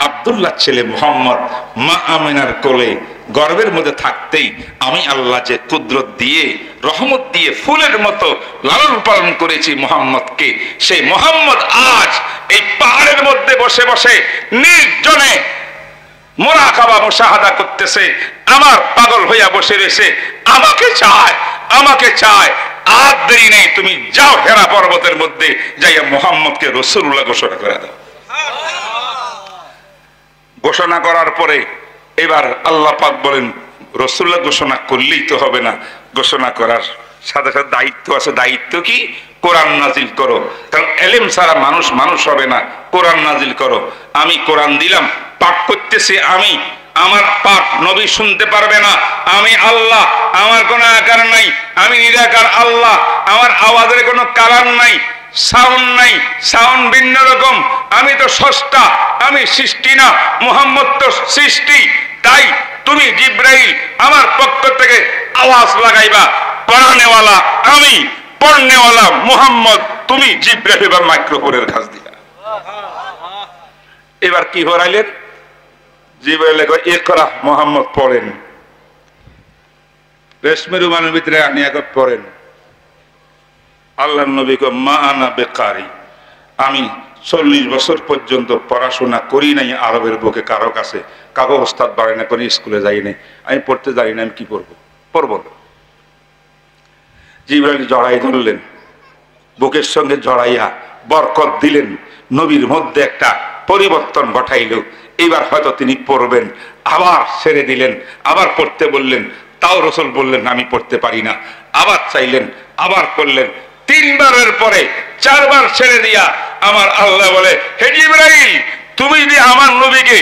আব্দুল্লাহ ছেলে মুহাম্মদ মা আমিনার কোলে গর্ভের মধ্যে থাকতেই আমি আল্লাহ যে কুদরত দিয়ে রহমত দিয়ে ফুলের মতো লালন পালন করেছি মুহাম্মদকে, সেই মুহাম্মদ আজ এই পাহাড়ের মধ্যে বসে বসে নির্জনে মুরাকাবা মুশাহাদা করতেছে, আমার পাগল হইয়া বসে রয়েছে, আমাকে চায়, আমাকে চায়। আর দেরি নেই, তুমি যাও হেরা পর্বতের মধ্যে যাইয়া মুহাম্মদকে রাসূলুল্লাহ ঘোষণা করে দাও। ঘোষণা করার পরে এবার আল্লাহ পাক বলেন, রাসূলুল্লাহ ঘোষণা করলেই তো হবে না, ঘোষণা করার সাথে সাথে দায়িত্ব আছে। দায়িত্ব কি? কোরআন নাজিল করো, কারণ এলেম ছাড়া মানুষ মানুষ হবে না। কোরআন নাজিল করো। আমি কোরআন দিলাম, পাঠ করতেছি আমি, আমার পাঠ নবী শুনতে পারবে না। আমি আল্লাহ, আমার কোনো আকার নাই, আমি নিরাকার আল্লাহ, আমার আওয়াজের কোনো কালার নাই, সাউন্ড নাই, সাউন্ড ভিন্ন রকম। আমি তো স্রষ্টা, আমি সৃষ্টি না, মুহাম্মদ তো সৃষ্টি। তাই তুমি জিবরাইল আমার পক্ষ থেকে আওয়াজ লাগাইবা, পড়ানেওয়ালা আমি, পড়নেওয়ালা মুহাম্মদ, তুমি জিবরাইল এবার মাইক্রোফোনের কাছ দিবা। এবার কি হরাইলেন? জিবরাইল কয় ইকরা, মুহাম্মদ পড়েন। রেশমি রুমালের ভিতরে আনিয়া পড়েন। আল্লাহর নবী কয় মা আনা বেকারি, আমি 40 বছর পর্যন্ত পড়াশোনা করি নাই আরবের বুকে কারো কাছে, কাগজ ওস্তাদ বাড়ানো করে স্কুলে যাই নাই, আমি পড়তে জানি না, আমি কি পড়বো? পড়বো না। জিবরাইল জড়াই ধরলেন, বুকের সঙ্গে জড়াইয়া বরকত দিলেন, নবীর মধ্যে একটা পরিবর্তন ঘটাইল। এবার হয়তো তিনি পড়বেন। আবার ছেড়ে দিলেন, আবার পড়তে বললেন, তাও রাসূল বললেন আমি পড়তে পারি না। আবার চাইলেন, আবার করলেন। 3 বারের পরে 4 বার ছেড়ে দিয়া আমার আল্লাহ বলে, হে জিবরাইল, তুমি যদি আমার নবীকে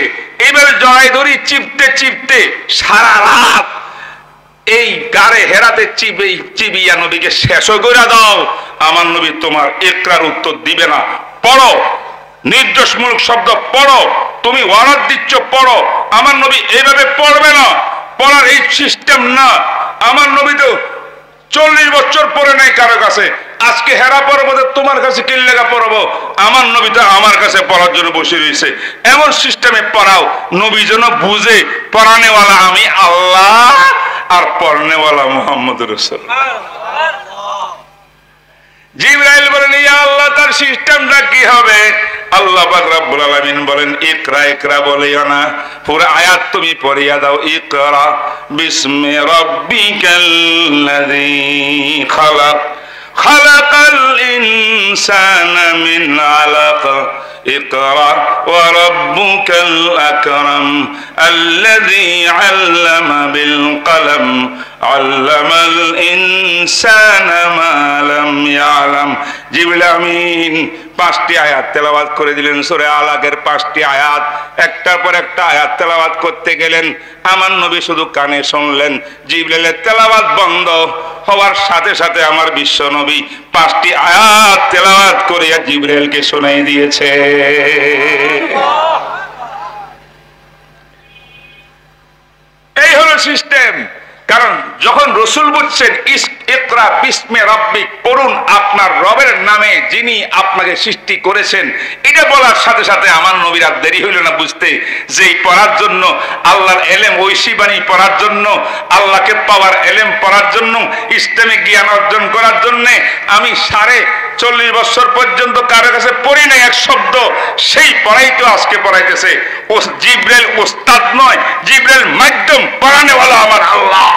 এবার জড়াই ধরি চিপতে চিপতে সারা রাত এই গাড়ে হেরাতে চিবিয়া নবীকে শেষ করে দাও, আমার নবী তোমার ইকরার উত্তর দিবে না। পড়ো, নির্দেশমূলক শব্দ পড়ো, তুমি ওয়ারাদ দিচ্ছ পড়ো। আমার নবী এইভাবে পড়বে না, পড়ার এই সিস্টেম না। আমার নবী তো 40 বছর পরে নাই কারো কাছে, আজকে হেরা পর্বতে তোমার কাছে কি লেখা পড়বো? আমার নবী তো আমার কাছে পড়ার জন্য বসে রয়েছে। এমন সিস্টেমে পড়াও নবী যেন বুঝে পড়ানেওয়ালা আমি আল্লাহ আর পড়নেওয়ালা মুহাম্মদ রাসূলুল্লাহ। জিবরাইল বলেন ইয়া আল্লাহ, তার সিস্টেমটা কি হবে? আল্লাহ পাক রব্বুল আলামিন বলেন ইকরা, ইকরা বলিও না, পুরো আয়াত তুমি পড়িয়া দাও। ইকরা বিসমি রাব্বিকাল্লাযী খালাক, খালাকাল ইনসানা মিন আলাক, ইকরা ওয়া রাব্বুকাল আকরাম আল্লাযী আল্লামা বিল কলম আল্লামাল ইনসানা মা লাম ইয়ালাম। জিবরিল আমিন 5টি আয়াত তেলাওয়াত করে দিলেন সূরা আলাকের 5টি আয়াত, একটার পর একটা আয়াত তেলাওয়াত করতে গেলেন। আমার নবী শুধু কানে শুনলেন। জিবরিলের তেলাওয়াত বন্ধ হওয়ার সাথে সাথে আমার বিশ্ব নবী 5টি আয়াত তেলাওয়াত করে জিবরিলকে শোনাই দিয়েছে। এই হলো সিস্টেম। কারণ যখন রাসূল বলছেন ইকরা বিসমি রাব্বিক, পড়ুন আপনার রবের নামে যিনি আপনাকে সৃষ্টি করেছেন, এটা বলার সাথে সাথে আমার নবীর আর দেরি হইল না বুঝতে যে এই পড়ার জন্য, আল্লাহর এলেম ঐশী বাণী পড়ার জন্য, আল্লাহকে পাওয়ার এলেম পড়ার জন্য, ইসলামিক জ্ঞান অর্জন করার জন্য আমি 40 বছর পর্যন্ত কারো কাছে পড়ি নাই এক শব্দ, সেই পড়াই তো আজকে পড়াইতেছে। ও জিবরাইল ওস্তাদ নয়, জিবরাইল মাধ্যম, পড়ানেওয়ালা আমার আল্লাহ।